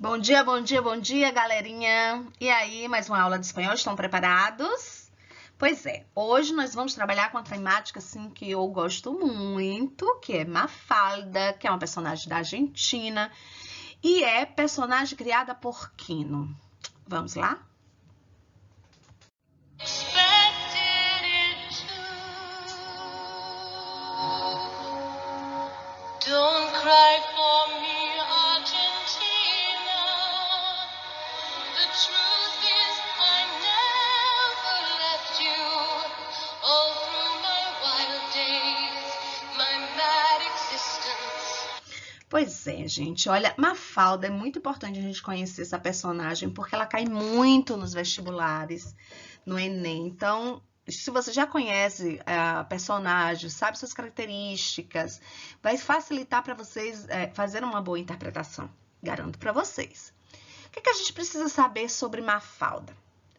Bom dia, bom dia, bom dia, galerinha! E aí, mais uma aula de espanhol, estão preparados? Pois é, hoje nós vamos trabalhar com uma temática assim que eu gosto muito, que é Mafalda, que é uma personagem da Argentina e é personagem criada por Quino. Vamos lá? Don't cry for me, Argentina. The truth is I never left you. All through my wild days, my mad existence. Pois é, gente, olha, Mafalda é muito importante a gente conhecer essa personagem porque ela cai muito nos vestibulares, no Enem. Então, se você já conhece a personagem, sabe suas características, vai facilitar para vocês fazer uma boa interpretação. Garanto para vocês. O que a gente precisa saber sobre Mafalda?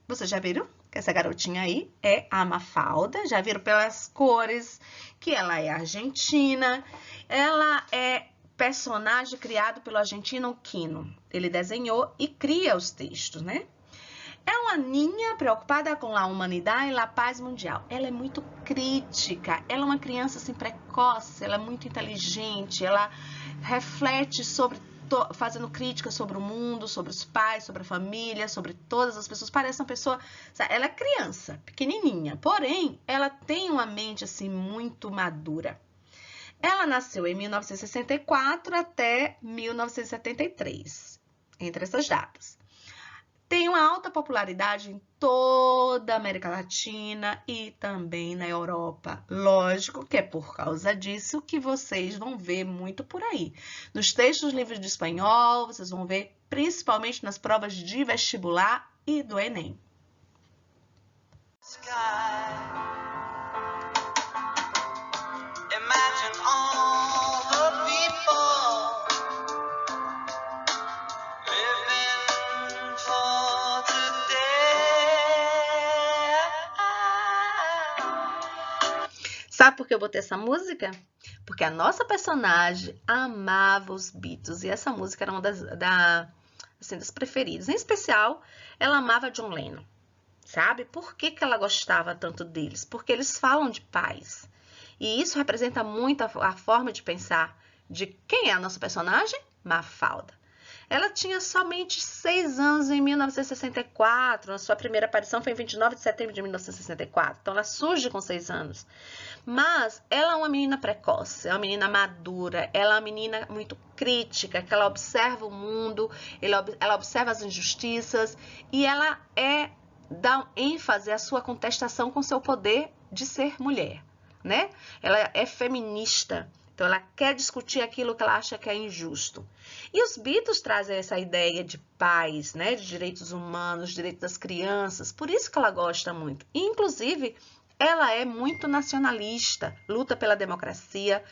Vocês já viram que essa garotinha aí é a Mafalda? Já viram pelas cores que ela é argentina? Ela é personagem criado pelo argentino Quino. Ele desenhou e cria os textos, né? É uma ninha preocupada com a humanidade e a paz mundial. Ela é muito crítica, ela é uma criança assim precoce, ela é muito inteligente, ela reflete fazendo críticas sobre o mundo, sobre os pais, sobre a família, sobre todas as pessoas. Parece uma pessoa, sabe? Ela é criança, pequenininha, porém ela tem uma mente assim muito madura. Ela nasceu em 1964 até 1973, entre essas datas. Tem uma alta popularidade em toda a América Latina e também na Europa. Lógico que é por causa disso que vocês vão ver muito por aí. Nos textos livres de espanhol, vocês vão ver principalmente nas provas de vestibular e do Enem. Imagine all the people living for today. Sabe por que eu botei essa música? Porque a nossa personagem amava os Beatles e essa música era uma das preferidas. Em especial, ela amava John Lennon. Sabe? Por que ela gostava tanto deles? Porque eles falam de paz. E isso representa muito a forma de pensar de quem é a nossa personagem? Mafalda. Ela tinha somente 6 anos em 1964. A sua primeira aparição foi em 29 de setembro de 1964. Então, ela surge com 6 anos. Mas ela é uma menina precoce, é uma menina madura, ela é uma menina muito crítica, que ela observa o mundo, ela observa as injustiças e ela dá ênfase à sua contestação com seu poder de ser mulher, né? Ela é feminista, então ela quer discutir aquilo que ela acha que é injusto. E os Beatles trazem essa ideia de paz, né? De direitos humanos, direitos das crianças, por isso que ela gosta muito. E, inclusive, ela é muito nacionalista, luta pela democracia.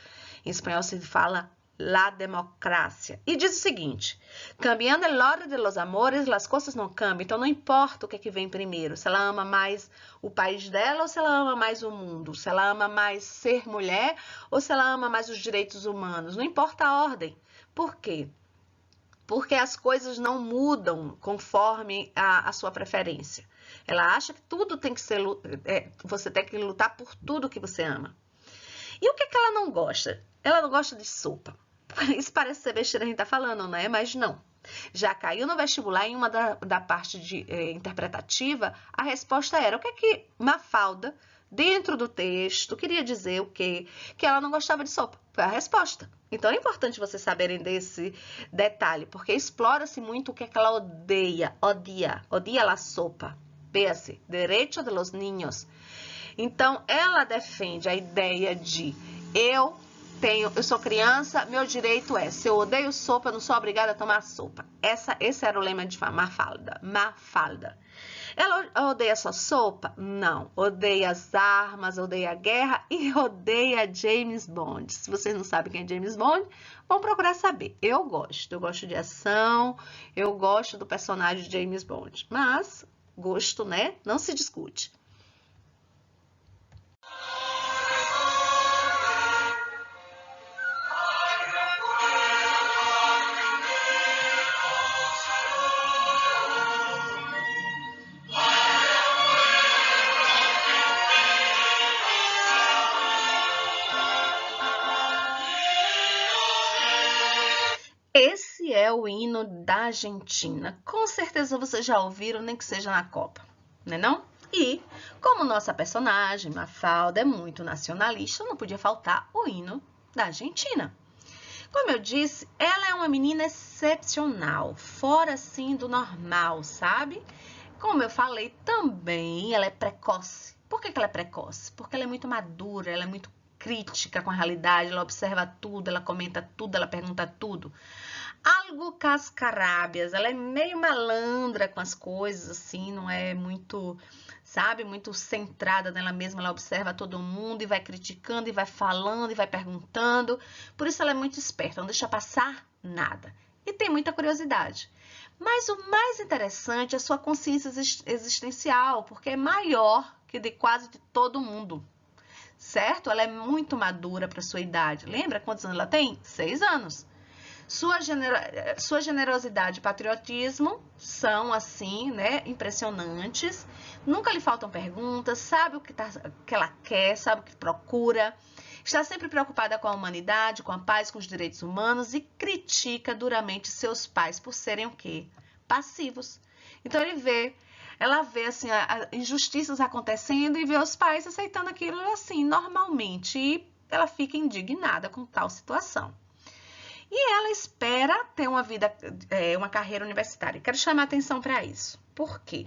Em espanhol se fala la democracia. E diz o seguinte: cambiando el orden de los amores, las cosas não cambiam. Então, não importa o que é que vem primeiro. Se ela ama mais o país dela ou se ela ama mais o mundo. Se ela ama mais ser mulher ou se ela ama mais os direitos humanos. Não importa a ordem. Por quê? Porque as coisas não mudam conforme a sua preferência. Ela acha que tudo tem que ser... você tem que lutar por tudo que você ama. E o que ela não gosta? Ela não gosta de sopa. Isso parece ser besteira a gente tá falando, né? Mas não. Já caiu no vestibular em uma da parte interpretativa, a resposta era o que Mafalda, dentro do texto, queria dizer o quê? Que ela não gostava de sopa. Foi a resposta. Então, é importante vocês saberem desse detalhe, porque explora-se muito o que ela odeia. Odia a sopa. Véase, derecho de los niños. Então, ela defende a ideia de eu sou criança, meu direito é, se eu odeio sopa, eu não sou obrigada a tomar sopa. Esse era o lema de Mafalda. Ela odeia só sopa? Não. Odeia as armas, odeia a guerra e odeia James Bond. Se vocês não sabem quem é James Bond, vão procurar saber. Eu gosto de ação, eu gosto do personagem de James Bond. Mas, gosto, né? Não se discute. Esse é o hino da Argentina. Com certeza vocês já ouviram, nem que seja na Copa, não é não? E, como nossa personagem, Mafalda, é muito nacionalista, não podia faltar o hino da Argentina. Como eu disse, ela é uma menina excepcional, fora assim do normal, sabe? Como eu falei também, ela é precoce. Por que ela é precoce? Porque ela é muito madura, ela é muito crítica com a realidade, ela observa tudo, ela comenta tudo, ela pergunta tudo. Algo cascarábias, ela é meio malandra com as coisas, assim, não é muito, sabe, muito centrada nela mesma, ela observa todo mundo e vai criticando e vai falando e vai perguntando. Por isso ela é muito esperta, não deixa passar nada. E tem muita curiosidade. Mas o mais interessante é a sua consciência existencial, porque é maior que de quase de todo mundo, certo? Ela é muito madura para sua idade. Lembra quantos anos ela tem? 6 anos. Sua generosidade e patriotismo são, assim, né, impressionantes. Nunca lhe faltam perguntas, sabe o que ela quer, sabe o que procura. Está sempre preocupada com a humanidade, com a paz, com os direitos humanos e critica duramente seus pais por serem o quê? Passivos. Então, ela vê, assim, injustiças acontecendo e vê os pais aceitando aquilo, assim, normalmente. E ela fica indignada com tal situação. E ela espera ter uma vida, uma carreira universitária. Quero chamar atenção para isso. Por quê?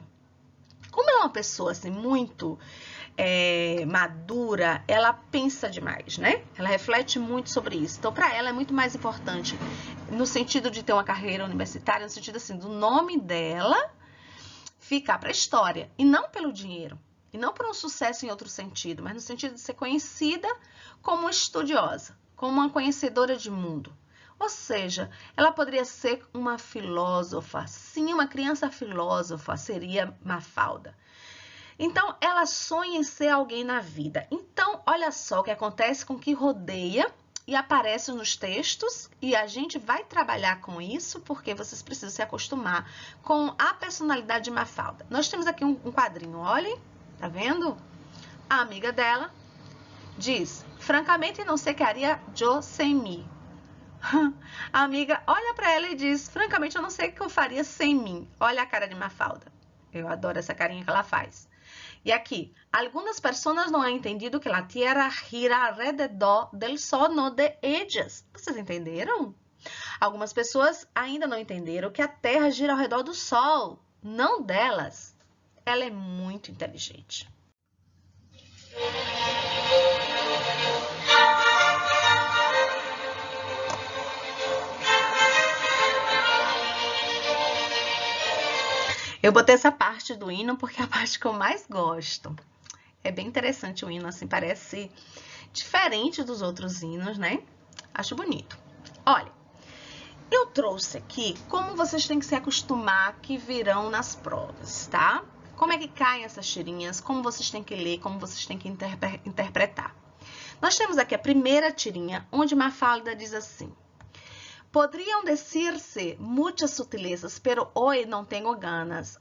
Como ela é uma pessoa assim, muito madura, ela pensa demais, né? Ela reflete muito sobre isso. Então, para ela é muito mais importante, no sentido de ter uma carreira universitária, no sentido assim, do nome dela ficar para a história, e não pelo dinheiro. E não por um sucesso em outro sentido, mas no sentido de ser conhecida como estudiosa, como uma conhecedora de mundo. Ou seja, ela poderia ser uma filósofa. Sim, uma criança filósofa seria Mafalda. Então, ela sonha em ser alguém na vida. Então, olha só o que acontece com o que rodeia e aparece nos textos. E a gente vai trabalhar com isso porque vocês precisam se acostumar com a personalidade de Mafalda. Nós temos aqui um quadrinho, olhem, tá vendo? A amiga dela diz, francamente não sei o que haria eu sem mim. A amiga olha para ela e diz, francamente, eu não sei o que eu faria sem mim. Olha a cara de Mafalda. Eu adoro essa carinha que ela faz. E aqui, algumas pessoas não han entendido que a Terra gira alrededor del sono de ellas. Vocês entenderam? Algumas pessoas ainda não entenderam que a Terra gira ao redor do Sol, não delas. Ela é muito inteligente. Eu botei essa parte do hino porque é a parte que eu mais gosto. É bem interessante o hino, assim, parece diferente dos outros hinos, né? Acho bonito. Olha, eu trouxe aqui como vocês têm que se acostumar que virão nas provas, tá? Como é que caem essas tirinhas, como vocês têm que ler, como vocês têm que interpretar. Nós temos aqui a primeira tirinha, onde Mafalda diz assim: poderiam dizer-se muitas sutilezas, pero hoje não tenho ganas.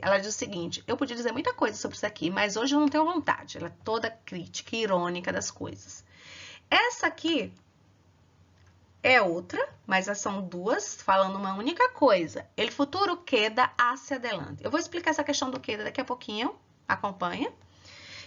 Ela diz o seguinte, eu podia dizer muita coisa sobre isso aqui, mas hoje eu não tenho vontade. Ela é toda crítica e irônica das coisas. Essa aqui é outra, mas são duas falando uma única coisa. El futuro queda hacia adelante. Eu vou explicar essa questão do queda daqui a pouquinho, acompanha.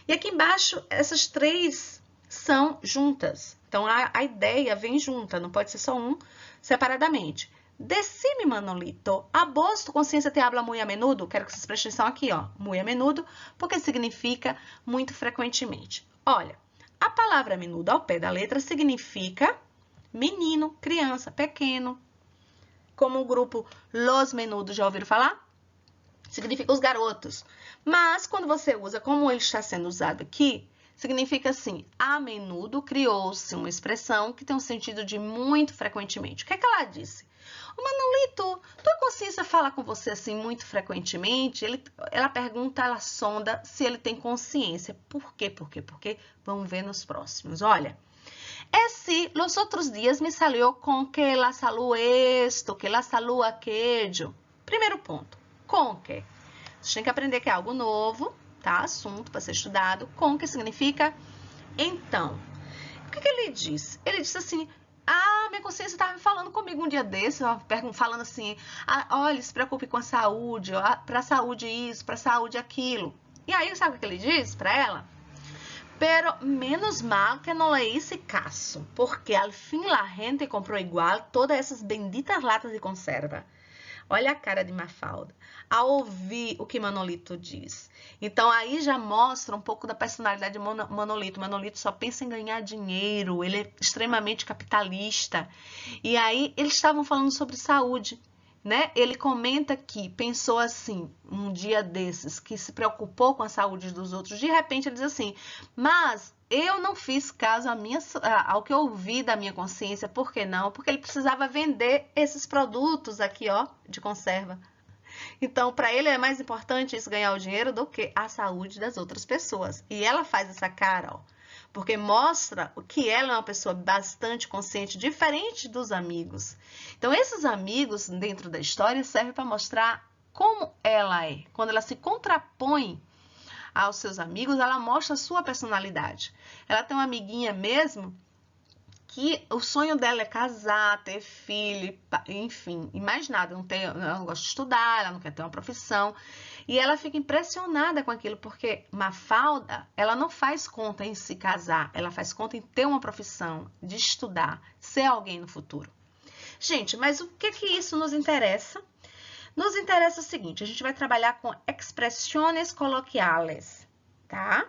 E aqui embaixo, essas três são juntas. Então, a ideia vem junta, não pode ser só um separadamente. Decime, Manolito, a vos tu consciência te habla muy a menudo? Quero que vocês prestem atenção aqui, ó, muy a menudo, porque significa muito frequentemente. Olha, a palavra menudo ao pé da letra significa menino, criança, pequeno. Como o grupo Los Menudos, já ouviram falar? Significa os garotos. Mas, quando você usa como ele está sendo usado aqui, significa assim, a menudo criou-se uma expressão que tem um sentido de muito frequentemente. O que é que ela disse? O Manolito, tua consciência fala com você assim muito frequentemente? Ela pergunta, ela sonda se ele tem consciência. Por quê? Porque vamos ver nos próximos. Olha, si los outros dias me salió com que ela salou esto, que ela salou aquello. Primeiro ponto, com que. Você tem que aprender que é algo novo, tá? Assunto para ser estudado. Com que significa então. O que ele disse? Ele disse assim, Ah, minha consciência estava me falando comigo um dia desse, ó, falando assim, olha, se preocupe com a saúde, para a saúde isso, para a saúde aquilo. E aí, sabe o que ele diz para ela? Pero menos mal que não le hice caso, porque al fin la gente comprou igual todas essas benditas latas de conserva. Olha a cara de Mafalda ao ouvir o que Manolito diz. Então, aí já mostra um pouco da personalidade de Manolito. Manolito só pensa em ganhar dinheiro, ele é extremamente capitalista. E aí, eles estavam falando sobre saúde, né? Ele comenta que pensou assim, um dia desses, que se preocupou com a saúde dos outros. De repente, ele diz assim, mas eu não fiz caso ao que eu ouvi da minha consciência. Por que não? Porque ele precisava vender esses produtos aqui, ó, de conserva. Então, para ele é mais importante isso, ganhar o dinheiro, do que a saúde das outras pessoas. E ela faz essa cara, ó, porque mostra que ela é uma pessoa bastante consciente, diferente dos amigos. Então, esses amigos dentro da história servem para mostrar como ela é. Quando ela se contrapõe aos seus amigos, ela mostra a sua personalidade. Ela tem uma amiguinha mesmo que o sonho dela é casar, ter filho, enfim, e mais nada. Ela não gosta de estudar, ela não quer ter uma profissão. E ela fica impressionada com aquilo, porque Mafalda, ela não faz conta em se casar, ela faz conta em ter uma profissão, de estudar, ser alguém no futuro. Gente, mas o que isso nos interessa? Nos interessa o seguinte, a gente vai trabalhar com expressões coloquiales, tá?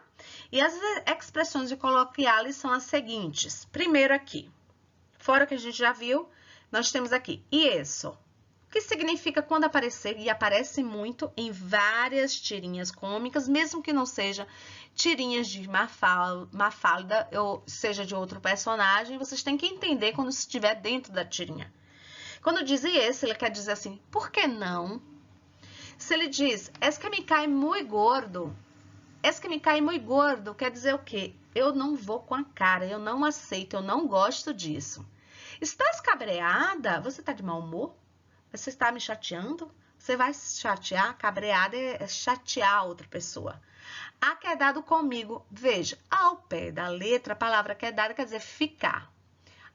E as expressões coloquiales são as seguintes. Primeiro aqui, fora o que a gente já viu, nós temos aqui, e isso, que significa quando aparecer, e aparece muito em várias tirinhas cômicas, mesmo que não seja tirinhas de Mafalda, ou seja de outro personagem, vocês têm que entender quando estiver dentro da tirinha. Quando diz esse, ele quer dizer assim, por que não? Se ele diz, es que me cai muito gordo, es que me cai muito gordo, quer dizer o quê? Eu não vou com a cara, eu não aceito, eu não gosto disso. Estás cabreada? Você está de mau humor? Você está me chateando? Você vai se chatear? Cabreada é chatear a outra pessoa. Aquedado comigo, veja, ao pé da letra, a palavra aquedada quer dizer ficar.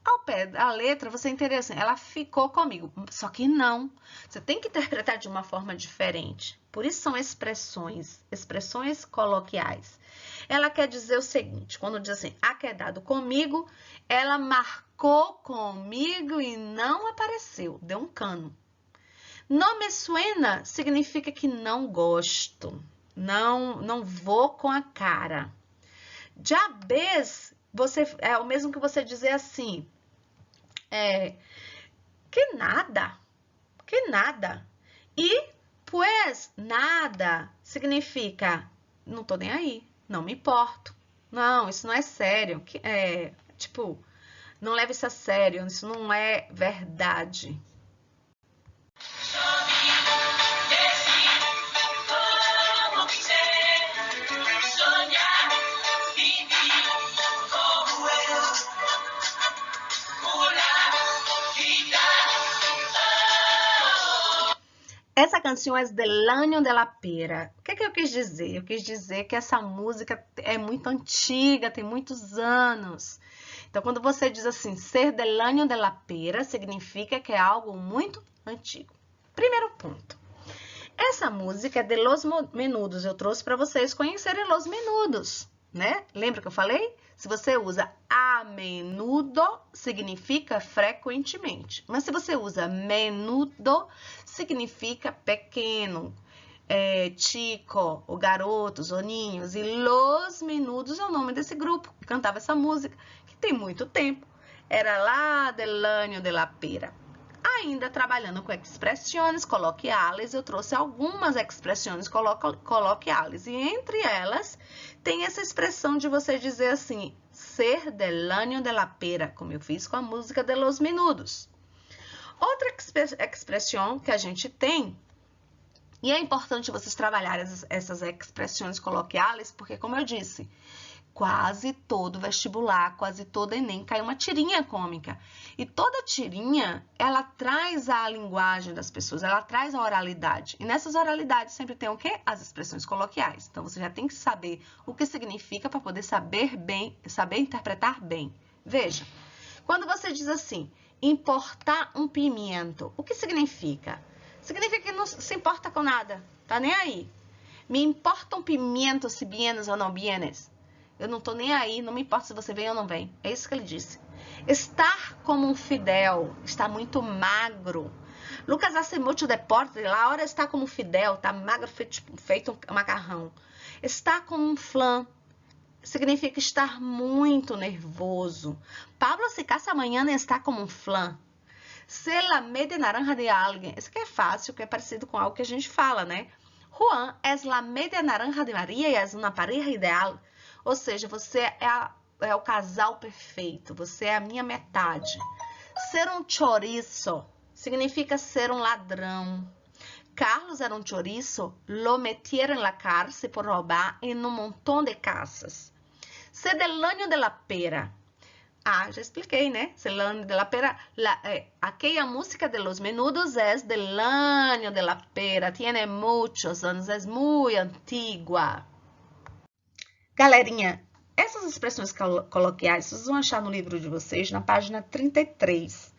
Ao pé da letra, você entende assim, ela ficou comigo. Só que não. Você tem que interpretar de uma forma diferente. Por isso são expressões coloquiais. Ela quer dizer o seguinte, quando diz assim, aquedado comigo, ela marcou comigo e não apareceu, deu um cano. No me suena significa que não gosto, não vou com a cara. Já ves, é o mesmo que você dizer assim, que nada. E, pues, nada significa, não tô nem aí, não me importo. Não, isso não é sério. Tipo, não leve isso a sério, isso não é verdade. Essa canção é del año de la pera. O que eu quis dizer? Eu quis dizer que essa música é muito antiga, tem muitos anos. Então, quando você diz assim, ser del año de la pera, significa que é algo muito antigo. Primeiro ponto. Essa música é de Los Menudos. Eu trouxe para vocês conhecerem Los Menudos, né? Lembra que eu falei? Se você usa a menudo, significa frequentemente. Mas se você usa menudo, significa pequeno, chico, o garotos, o ninhos. E Los Menudos é o nome desse grupo que cantava essa música, que tem muito tempo. Era lá del año de la pera. Ainda trabalhando com expressões coloquiales, eu trouxe algumas expressões coloquiales. E entre elas, tem essa expressão de você dizer assim, ser del año de la pera, como eu fiz com a música de Los Menudos. Outra expressão que a gente tem, e é importante vocês trabalharem essas expressões coloquiales, porque, como eu disse, quase todo vestibular, quase todo Enem cai uma tirinha cômica. E toda tirinha, ela traz a linguagem das pessoas, ela traz a oralidade. E nessas oralidades sempre tem o quê? As expressões coloquiais. Então, você já tem que saber o que significa para poder saber interpretar bem. Veja, Quando você diz assim, importar um pimento, o que significa? Significa que não se importa com nada, tá nem aí. Me importa um pimento se vienes ou não vienes. Eu não tô nem aí, não me importa se você vem ou não vem. É isso que ele disse. Estar como um fidel, está muito magro. Lucas hace mucho deporte, lá hora está como fidel, tá magro, feito um macarrão. Está como um flan, significa estar muito nervoso. Pablo se casa amanhã e está como um flan. Ser la media naranja de alguém. Isso aqui é fácil, que é parecido com algo que a gente fala, né? Juan es la media naranja de Maria e é uma pareja ideal. Ou seja, você é o casal perfeito. Você é a minha metade. Ser um chorizo significa ser um ladrão. Carlos era um chorizo, lo metieron en la cárcel por roubar em um montão de casas. Ser del año de la pera. Ah, já expliquei, né? Ser del año de la pera. Aquella música de los menudos es del año de la pera. Tiene muchos anos, é muito antigua. Galerinha, essas expressões coloquiais vocês vão achar no livro de vocês na página 33.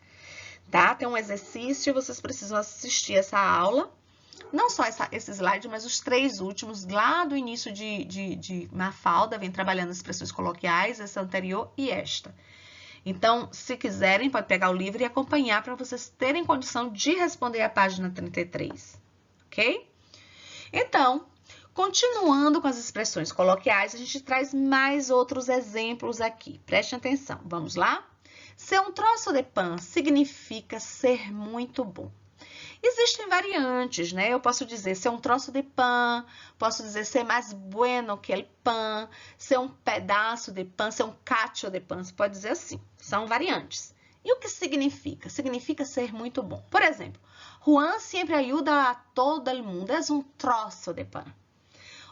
Tá? Tem um exercício, vocês precisam assistir essa aula. Não só esse slide, mas os 3 últimos, lá do início de Mafalda, vem trabalhando as expressões coloquiais, essa anterior e esta. Então, se quiserem, pode pegar o livro e acompanhar para vocês terem condição de responder a página 33, ok? Então, continuando com as expressões coloquiais, a gente traz mais outros exemplos aqui. Prestem atenção, vamos lá? Ser um troço de pão significa ser muito bom. Existem variantes, né? Eu posso dizer ser um troço de pão, posso dizer ser mais bueno que el pão, ser um pedaço de pão, ser um cacho de pão. Você pode dizer assim, são variantes. E o que significa? Significa ser muito bom. Por exemplo, Juan sempre ajuda a todo el mundo, é um troço de pão.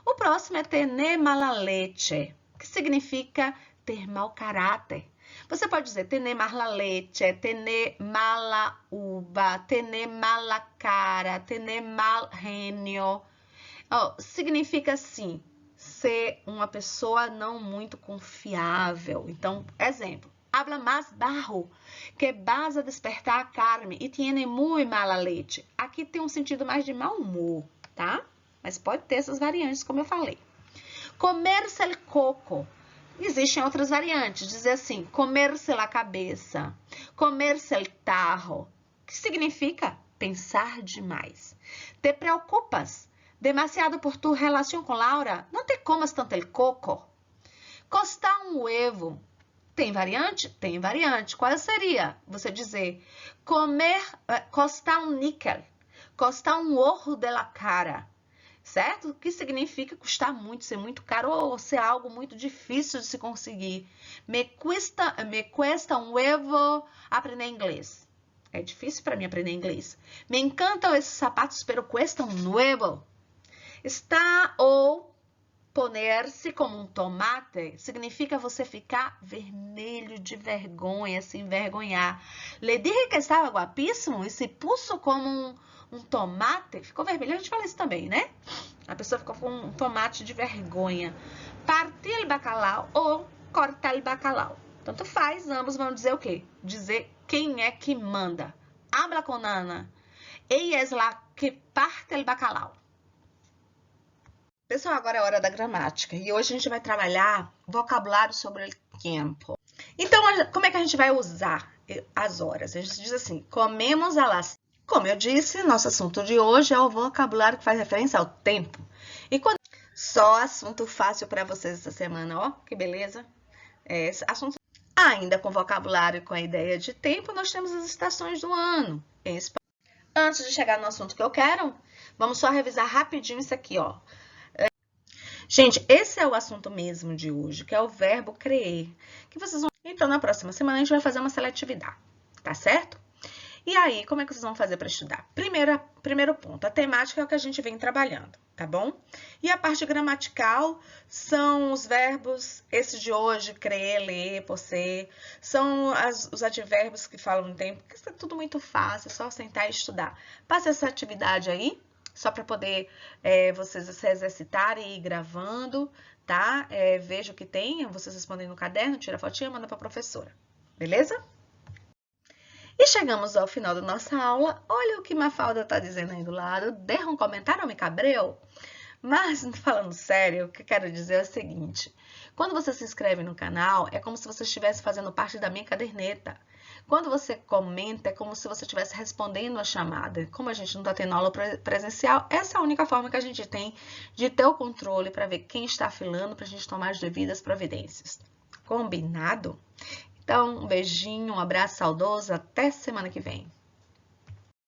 O próximo é tener mala leche, que significa ter mau caráter. Você pode dizer tener mala leche, tener mala uva, tener mala cara, tener mal genio. Significa assim, ser uma pessoa não muito confiável. Então, exemplo, habla más bajo, que vas a despertar a carne e tiene muy mala leche. Aqui tem um sentido mais de mau humor, tá? Mas pode ter essas variantes, como eu falei. Comerse el coco. Existem outras variantes, dizer assim, comer-se la cabeça, comer-se el tarro, que significa pensar demais. Te preocupas demasiado por tu relação com Laura? Não te comas tanto el coco. Costar um huevo. Tem variante? Tem variante. Qual seria? Você dizer, costar um níquel, costar um ojo de la cara. Certo? O que significa custar muito, ser muito caro ou ser algo muito difícil de se conseguir. Me cuesta um huevo aprender inglês. É difícil para mim aprender inglês. Me encantam esses sapatos, pero cuestan um nuevo. Está ou poner-se como um tomate significa você ficar vermelho de vergonha, se envergonhar. Le dije que estava guapíssimo e se puso como um tomate, ficou vermelho, a gente fala isso também, né? A pessoa ficou com um tomate de vergonha. Partir el bacalao ou cortar el bacalao. Tanto faz, ambos vão dizer o quê? Dizer quem é que manda. Habla con Ana. Ella es la que parte el bacalao. Pessoal, agora é a hora da gramática. E hoje a gente vai trabalhar vocabulário sobre o tempo. Então, como é que a gente vai usar as horas? A gente diz assim, comemos a las... Como eu disse, nosso assunto de hoje é o vocabulário que faz referência ao tempo. E quando... Só assunto fácil para vocês essa semana, ó, que beleza. Assunto... Ainda com vocabulário com a ideia de tempo, nós temos as estações do ano. Antes de chegar no assunto que eu quero, vamos só revisar rapidinho isso aqui, ó. Gente, esse é o assunto mesmo de hoje, que é o verbo crer. Que vocês vão... Então, na próxima semana, a gente vai fazer uma seletividade, tá certo? E aí, como é que vocês vão fazer para estudar? Primeiro ponto, a temática é o que a gente vem trabalhando, tá bom? E a parte gramatical são os verbos, esse de hoje, crer, ler, posser, são os advérbios que falam no tempo, que isso é tudo muito fácil, é só sentar e estudar. Passa essa atividade aí, só para poder vocês se exercitarem e ir gravando, tá? Veja o que tem, vocês respondem no caderno, tira a fotinha, manda para a professora, beleza? E chegamos ao final da nossa aula. Olha o que Mafalda está dizendo aí do lado. Derra um comentário ou me cabreu? Mas, falando sério, o que eu quero dizer é o seguinte. Quando você se inscreve no canal, é como se você estivesse fazendo parte da minha caderneta. Quando você comenta, é como se você estivesse respondendo a chamada. Como a gente não está tendo aula presencial, essa é a única forma que a gente tem de ter o controle para ver quem está filando, para a gente tomar as devidas providências. Combinado? Então, um beijinho, um abraço saudoso, até semana que vem.